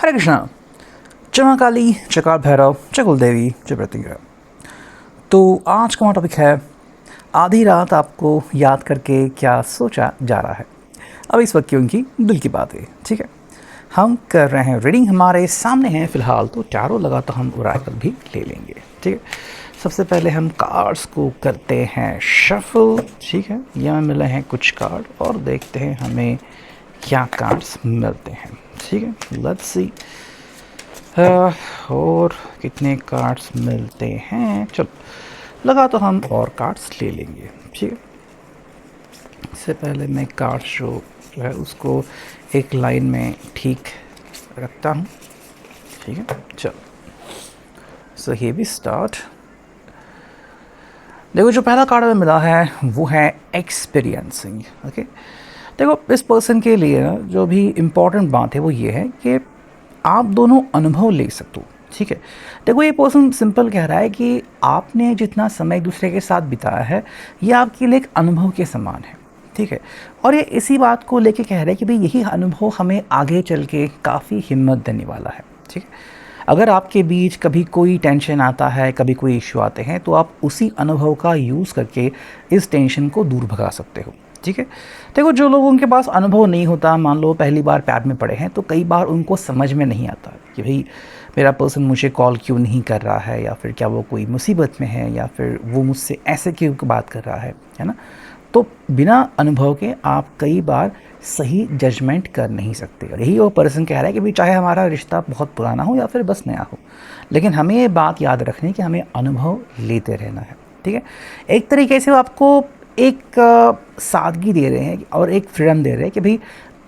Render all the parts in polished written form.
हरे कृष्णा। जय मां काली, जय काल भैरव, जय कुल देवी, जय प्रतिग्रह। तो आज का हमारा टॉपिक है आधी रात आपको याद करके क्या सोचा जा रहा है। अब इस वक्त की उनकी दिल की बात है, ठीक है। हम कर रहे हैं रीडिंग, हमारे सामने हैं फिलहाल तो चारों लगा तो हम उड़ाकर भी ले लेंगे, ठीक है। सबसे पहले हम कार्ड्स को करते हैं शफल, ठीक है। यहाँ मिले हैं कुछ कार्ड और देखते हैं हमें क्या कार्ड्स मिलते हैं, ठीक है। लेट्स सी और कितने कार्ड्स मिलते हैं। चलो लगा तो हम और कार्ड्स ले लेंगे, ठीक है। इससे पहले मैं कार्ड्स जो है उसको एक लाइन में ठीक रखता हूँ, ठीक है। चलो सो हियर वी स्टार्ट। देखो जो पहला कार्ड हमें मिला है वो है एक्सपीरियंसिंग, ओके। देखो इस पर्सन के लिए ना जो भी इम्पोर्टेंट बात है वो ये है कि आप दोनों अनुभव ले सकते हो, ठीक है। देखो ये पर्सन सिंपल कह रहा है कि आपने जितना समय एक दूसरे के साथ बिताया है ये आपके लिए एक अनुभव के समान है, ठीक है। और ये इसी बात को लेके कह रहा है कि भाई यही अनुभव हमें आगे चल के काफ़ी हिम्मत देने वाला है, ठीक है। अगर आपके बीच कभी कोई टेंशन आता है, कभी कोई इश्यू आते हैं, तो आप उसी अनुभव का यूज़ करके इस टेंशन को दूर भगा सकते हो, ठीक है। देखो जो लोगों के पास अनुभव नहीं होता, मान लो पहली बार प्यार में पड़े हैं, तो कई बार उनको समझ में नहीं आता कि भाई मेरा पर्सन मुझे कॉल क्यों नहीं कर रहा है, या फिर क्या वो कोई मुसीबत में है, या फिर वो मुझसे ऐसे क्यों बात कर रहा है ना। तो बिना अनुभव के आप कई बार सही जजमेंट कर नहीं सकते। और यही वो पर्सन कह रहा है कि भाई चाहे हमारा रिश्ता बहुत पुराना हो या फिर बस नया हो, लेकिन हमें ये बात याद रखनी है कि हमें अनुभव लेते रहना है, ठीक है। एक तरीके से वो आपको एक सादगी दे रहे हैं और एक फ्रीडम दे रहे हैं कि भाई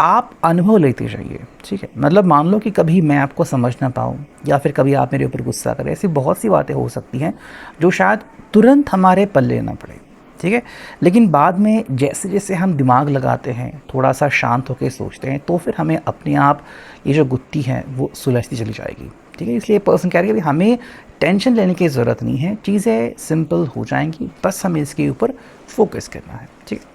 आप अनुभव लेते जाइए, ठीक है। मतलब मान लो कि कभी मैं आपको समझ ना पाऊँ, या फिर कभी आप मेरे ऊपर गुस्सा करें, ऐसी बहुत सी बातें हो सकती हैं जो शायद तुरंत हमारे पल्ले ना पड़े, ठीक है। लेकिन बाद में जैसे जैसे हम दिमाग लगाते हैं, थोड़ा सा शांत होकर सोचते हैं, तो फिर हमें अपने आप ये जो गुत्थी है वो सुलझती चली जाएगी, ठीक है। इसलिए पर्सन कह रहे हैं कि हमें टेंशन लेने की ज़रूरत नहीं है, चीज़ें सिंपल हो जाएंगी, बस हमें इसके ऊपर फोकस करना है, ठीक है।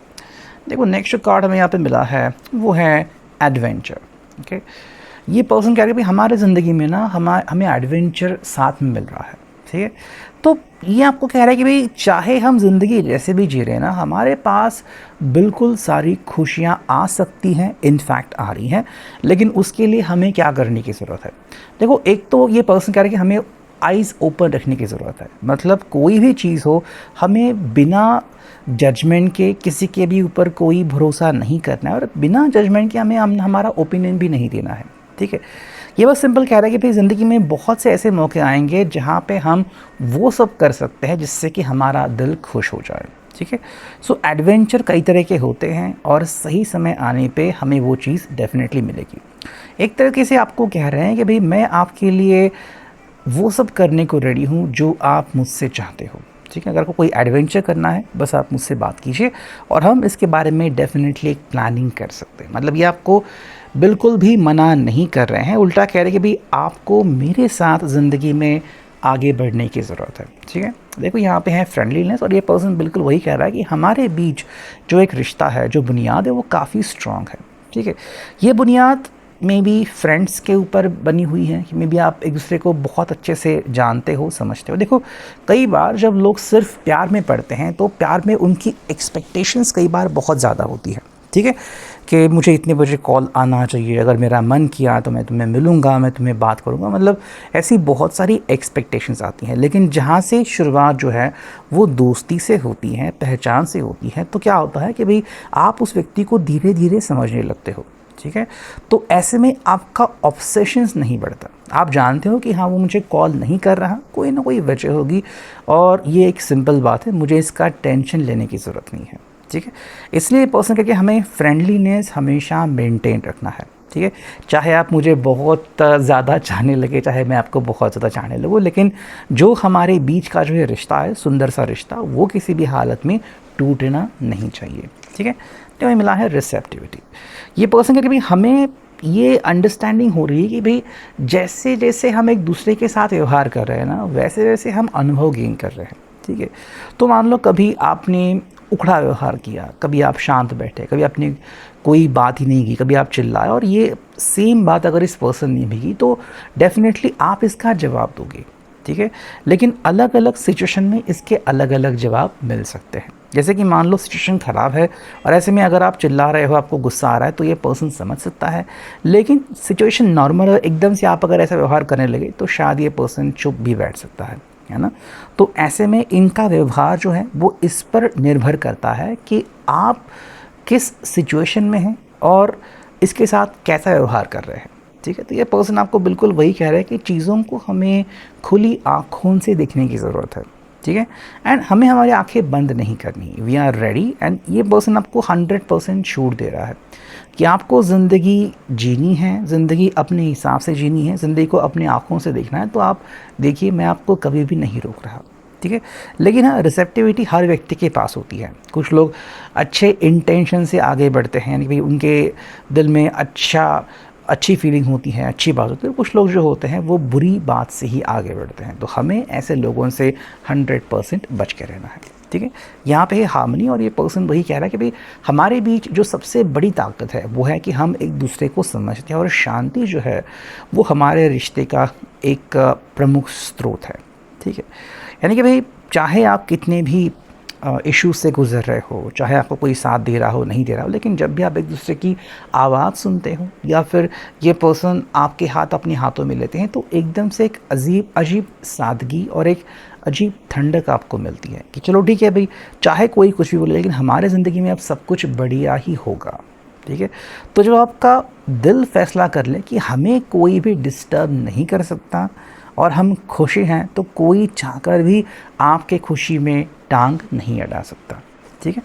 देखो नेक्स्ट कार्ड हमें यहाँ पे मिला है वो है एडवेंचर, ओके। ये पर्सन कह रहे हैं भाई हमारे ज़िंदगी में ना हमें एडवेंचर साथ में मिल रहा है, ठीक है। तो ये आपको कह रहा है कि भाई चाहे हम ज़िंदगी जैसे भी जी रहे हैं ना, हमारे पास बिल्कुल सारी खुशियाँ आ सकती हैं, इनफैक्ट आ रही हैं, लेकिन उसके लिए हमें क्या करने की ज़रूरत है। देखो एक तो ये पर्सन कह रहे हैं कि हमें आइज़ ओपन रखने की ज़रूरत है। मतलब कोई भी चीज़ हो, हमें बिना जजमेंट के किसी के भी ऊपर कोई भरोसा नहीं करना है, और बिना जजमेंट के हमें हमारा ओपिनियन भी नहीं देना है, ठीक है। ये बस सिंपल कह रहा है कि भाई ज़िंदगी में बहुत से ऐसे मौके आएंगे जहाँ पे हम वो सब कर सकते हैं जिससे कि हमारा दिल खुश हो जाए, ठीक है। सो एडवेंचर कई तरह के होते हैं और सही समय आने पे हमें वो चीज़ डेफिनेटली मिलेगी। एक तरीके से आपको कह रहे हैं कि भाई मैं आपके लिए वो सब करने को रेडी हूँ जो आप मुझसे चाहते हो, ठीक है। अगर आपको कोई एडवेंचर करना है बस आप मुझसे बात कीजिए और हम इसके बारे में डेफिनेटली एक प्लानिंग कर सकते हैं। मतलब ये आपको बिल्कुल भी मना नहीं कर रहे हैं, उल्टा कह रहे हैं कि भाई आपको मेरे साथ ज़िंदगी में आगे बढ़ने की ज़रूरत है, ठीक है। देखो यहाँ पे है फ्रेंडलीनेस, और ये पर्सन बिल्कुल वही कह रहा है कि हमारे बीच जो एक रिश्ता है, जो बुनियाद है वो काफ़ी स्ट्रॉन्ग है, ठीक है। ये बुनियाद मे बी फ्रेंड्स के ऊपर बनी हुई है, कि मे बी आप एक दूसरे को बहुत अच्छे से जानते हो, समझते हो। देखो कई बार जब लोग सिर्फ प्यार में पड़ते हैं तो प्यार में उनकी एक्सपेक्टेशंस कई बार बहुत ज़्यादा होती है, ठीक है। कि मुझे इतने बजे कॉल आना चाहिए, अगर मेरा मन किया तो मैं तुम्हें मिलूँगा, मैं तुम्हें बात करूँगा। मतलब ऐसी बहुत सारी एक्सपेक्टेशंस आती हैं, लेकिन जहाँ से शुरुआत जो है वो दोस्ती से होती है, पहचान से होती है, तो क्या होता है कि भाई आप उस व्यक्ति को धीरे धीरे समझने लगते हो, ठीक है। तो ऐसे में आपका ऑब्सेशंस नहीं बढ़ता। आप जानते हो कि हाँ वो मुझे कॉल नहीं कर रहा, कोई ना कोई वजह होगी, और ये एक सिंपल बात है, मुझे इसका टेंशन लेने की ज़रूरत नहीं है, ठीक है। इसलिए पर्सन करके हमें फ्रेंडलीनेस हमेशा मेंटेन रखना है, ठीक है। चाहे आप मुझे बहुत ज़्यादा चाहने लगे, चाहे मैं आपको बहुत ज़्यादा चाहने लगूँ, लेकिन जो हमारे बीच का जो ये रिश्ता है, सुंदर सा रिश्ता, वो किसी भी हालत में टूटना नहीं चाहिए, ठीक है। तो हमें मिला है रिसेप्टिविटी। ये पर्सन करके भाई हमें ये अंडरस्टैंडिंग हो रही है कि भाई जैसे जैसे हम एक दूसरे के साथ व्यवहार कर रहे हैं ना, वैसे वैसे हम अनुभव गेन कर रहे हैं, ठीक है। तो मान लो कभी आपने उखड़ा व्यवहार किया, कभी आप शांत बैठे, कभी आपने कोई बात ही नहीं की, कभी आप चिल्लाए और ये सेम बात अगर इस पर्सन ने भी की तो डेफिनेटली आप इसका जवाब दोगे, ठीक है। लेकिन अलग अलग सिचुएशन में इसके अलग अलग जवाब मिल सकते हैं। जैसे कि मान लो सिचुएशन ख़राब है और ऐसे में अगर आप चिल्ला रहे हो, आपको गुस्सा आ रहा है, तो ये पर्सन समझ सकता है। लेकिन सिचुएशन नॉर्मल है, एकदम से आप अगर ऐसा व्यवहार करने लगे तो शायद ये पर्सन चुप भी बैठ सकता है ना। तो ऐसे में इनका व्यवहार जो है वो इस पर निर्भर करता है कि आप किस सिचुएशन में हैं और इसके साथ कैसा व्यवहार कर रहे हैं, ठीक है। तो ये पर्सन आपको बिल्कुल वही कह रहा है कि चीज़ों को हमें खुली आँखों से देखने की ज़रूरत है, ठीक है। एंड हमें हमारी आंखें बंद नहीं करनी, वी आर रेडी। एंड ये पर्सन आपको 100% छूट दे रहा है कि आपको ज़िंदगी जीनी है, ज़िंदगी अपने हिसाब से जीनी है, ज़िंदगी को अपनी आँखों से देखना है। तो आप देखिए, मैं आपको कभी भी नहीं रोक रहा, ठीक है। लेकिन हाँ, रिसेप्टिविटी हर व्यक्ति के पास होती है। कुछ लोग अच्छे इंटेंशन से आगे बढ़ते हैं, यानी कि उनके दिल में अच्छी फीलिंग होती है, अच्छी बात होती है। कुछ लोग जो होते हैं वो बुरी बात से ही आगे बढ़ते हैं। तो हमें ऐसे लोगों से 100% बच के रहना है, ठीक है। यहाँ पे है हार्मनी, और ये पर्सन वही कह रहा है कि भाई हमारे बीच जो सबसे बड़ी ताकत है वो है कि हम एक दूसरे को समझते हैं, और शांति जो है वो हमारे रिश्ते का एक प्रमुख स्रोत है, ठीक है। यानी कि भाई चाहे आप कितने भी इश्यूज से गुजर रहे हो, चाहे आपको कोई साथ दे रहा हो नहीं दे रहा हो, लेकिन जब भी आप एक दूसरे की आवाज़ सुनते हो या फिर ये पर्सन आपके हाथ अपने हाथों में लेते हैं, तो एकदम से एक अजीब सादगी और एक अजीब ठंडक आपको मिलती है कि चलो ठीक है भाई, चाहे कोई कुछ भी बोले लेकिन हमारे ज़िंदगी में अब सब कुछ बढ़िया ही होगा, ठीक है। तो जब आपका दिल फैसला कर ले कि हमें कोई भी डिस्टर्ब नहीं कर सकता और हम खुशी हैं, तो कोई चाहकर भी आपके खुशी में टांग नहीं अड़ा सकता, ठीक है।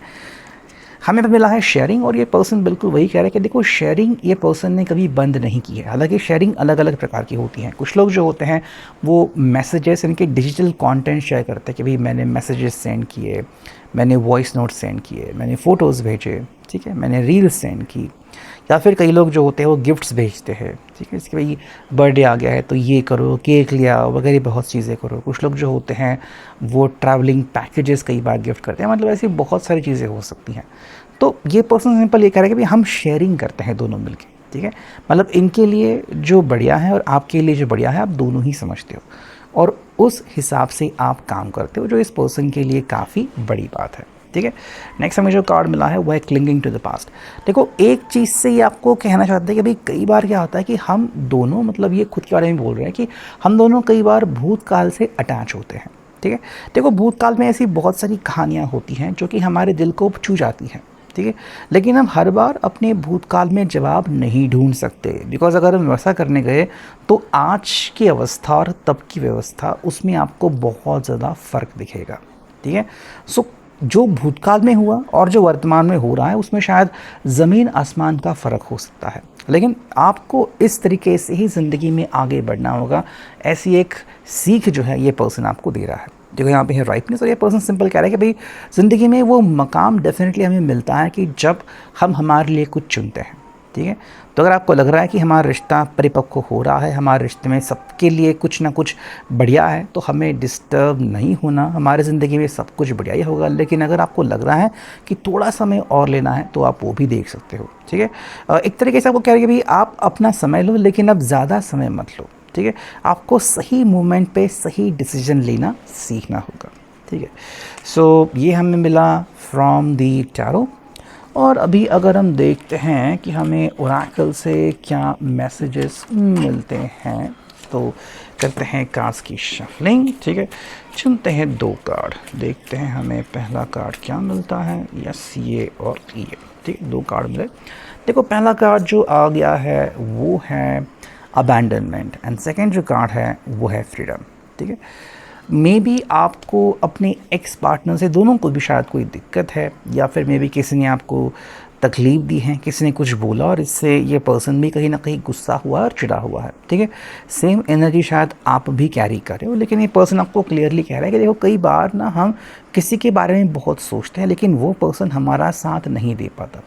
हमें तो मिला है शेयरिंग, और ये पर्सन बिल्कुल वही कह रहा है कि देखो, शेयरिंग ये पर्सन ने कभी बंद नहीं की है। हालांकि शेयरिंग अलग अलग प्रकार की होती हैं। कुछ लोग जो होते हैं वो मैसेजेस, इनके डिजिटल कंटेंट शेयर करते हैं कि भाई मैंने मैसेजेस सेंड किए, मैंने वॉइस नोट सेंड किए, मैंने फ़ोटोज़ भेजे, ठीक है, मैंने रील्स सेंड की। या फिर कई लोग जो होते हैं वो गिफ्ट्स भेजते हैं, ठीक है, इसके भाई बर्थडे आ गया है तो ये करो, केक ले आओ वगैरह, बहुत चीज़ें करो। कुछ लोग जो होते हैं वो ट्रैवलिंग पैकेजेस कई बार गिफ्ट करते हैं। मतलब ऐसी बहुत सारी चीज़ें हो सकती हैं। तो ये पर्सन सिंपल ये कह रहा है कि भाई हम शेयरिंग करते हैं दोनों मिलके, ठीक है। मतलब इनके लिए जो बढ़िया है और आपके लिए जो बढ़िया है, आप दोनों ही समझते हो और उस हिसाब से आप काम करते हो, जो इस पर्सन के लिए काफ़ी बड़ी बात है, ठीक है। नेक्स्ट हमें जो कार्ड मिला है वो है क्लिंगिंग टू द पास्ट। देखो, एक चीज़ से ये आपको कहना चाहते हैं कि भाई कई बार क्या होता है कि हम दोनों, मतलब ये खुद के बारे में बोल रहे हैं कि हम दोनों कई बार भूतकाल से अटैच होते हैं, ठीक है। देखो, भूतकाल में ऐसी बहुत सारी कहानियाँ होती हैं जो कि हमारे दिल को छू जाती हैं, ठीक है। लेकिन हम हर बार अपने भूतकाल में जवाब नहीं ढूंढ सकते, बिकॉज अगर हम वैसा करने गए तो आज की अवस्था और तब की व्यवस्था, उसमें आपको बहुत ज़्यादा फ़र्क दिखेगा, ठीक है। सो जो भूतकाल में हुआ और जो वर्तमान में हो रहा है उसमें शायद ज़मीन आसमान का फ़र्क हो सकता है, लेकिन आपको इस तरीके से ही ज़िंदगी में आगे बढ़ना होगा। ऐसी एक सीख जो है ये पर्सन आपको दे रहा है। देखो, यहाँ पे है राइटनेस, और ये पर्सन सिंपल कह रहा है कि भाई ज़िंदगी में वो मकाम डेफिनेटली हमें मिलता है कि जब हम हमारे लिए कुछ चुनते हैं, ठीक है। तो अगर आपको लग रहा है कि हमारा रिश्ता परिपक्व हो रहा है, हमारे रिश्ते में सबके लिए कुछ ना कुछ बढ़िया है, तो हमें डिस्टर्ब नहीं होना, हमारे ज़िंदगी में सब कुछ बढ़िया ही होगा। लेकिन अगर आपको लग रहा है कि थोड़ा समय और लेना है तो आप वो भी देख सकते हो, ठीक है। एक तरीके से आपको कह रहे हैं कि भाई आप अपना समय लो, लेकिन अब ज़्यादा समय मत लो, ठीक है। आपको सही मोमेंट पे सही डिसीजन लेना सीखना होगा, ठीक है। सो ये हमें मिला फ्रॉम दी टैरो। और अभी अगर हम देखते हैं कि हमें ओरेकल से क्या मैसेजेस मिलते हैं, तो करते हैं कार्ड्स की शफलिंग, ठीक है। चुनते हैं 2 कार्ड, देखते हैं हमें पहला कार्ड क्या मिलता है। यस, ये और ये, ठीक है, 2 कार्ड मिले। देखो, पहला कार्ड जो आ गया है वो है अबैंडनमेंट, एंड सेकेंड जो कार्ड है वो है फ्रीडम, ठीक है। मे बी आपको अपने एक्स पार्टनर से, दोनों को भी शायद कोई दिक्कत है, या फिर मे बी किसी ने आपको तकलीफ़ दी है, किसी ने कुछ बोला और इससे ये पर्सन भी कहीं ना कहीं गुस्सा हुआ और चिढ़ा हुआ है, ठीक है। सेम एनर्जी शायद आप भी कैरी कर रहे हो, लेकिन ये पर्सन आपको क्लियरली कह रहा है कि देखो, कई बार ना हम किसी के बारे में बहुत सोचते हैं लेकिन वो पर्सन हमारा साथ नहीं दे पाता।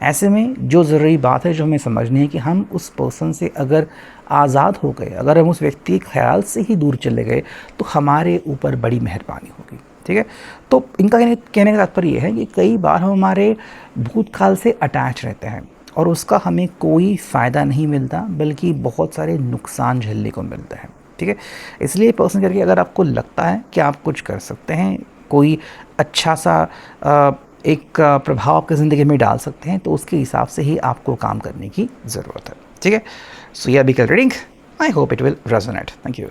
ऐसे में जो ज़रूरी बात है, जो हमें समझनी है कि हम उस पर्सन से अगर आज़ाद हो गए, अगर हम उस व्यक्ति के ख्याल से ही दूर चले गए, तो हमारे ऊपर बड़ी मेहरबानी होगी, ठीक है। तो इनका कहने का तात्पर्य ये है कि कई बार हम हमारे भूतकाल से अटैच रहते हैं, और उसका हमें कोई फ़ायदा नहीं मिलता, बल्कि बहुत सारे नुकसान झेलने को मिलता है। ठीक है, इसलिए पर्सन करके अगर आपको लगता है कि आप कुछ कर सकते हैं, कोई अच्छा सा एक प्रभाव आपकी ज़िंदगी में डाल सकते हैं, तो उसके हिसाब से ही आपको काम करने की ज़रूरत है। ठीक है, सो ये अभी कल reading, I hope it will resonate. Thank you.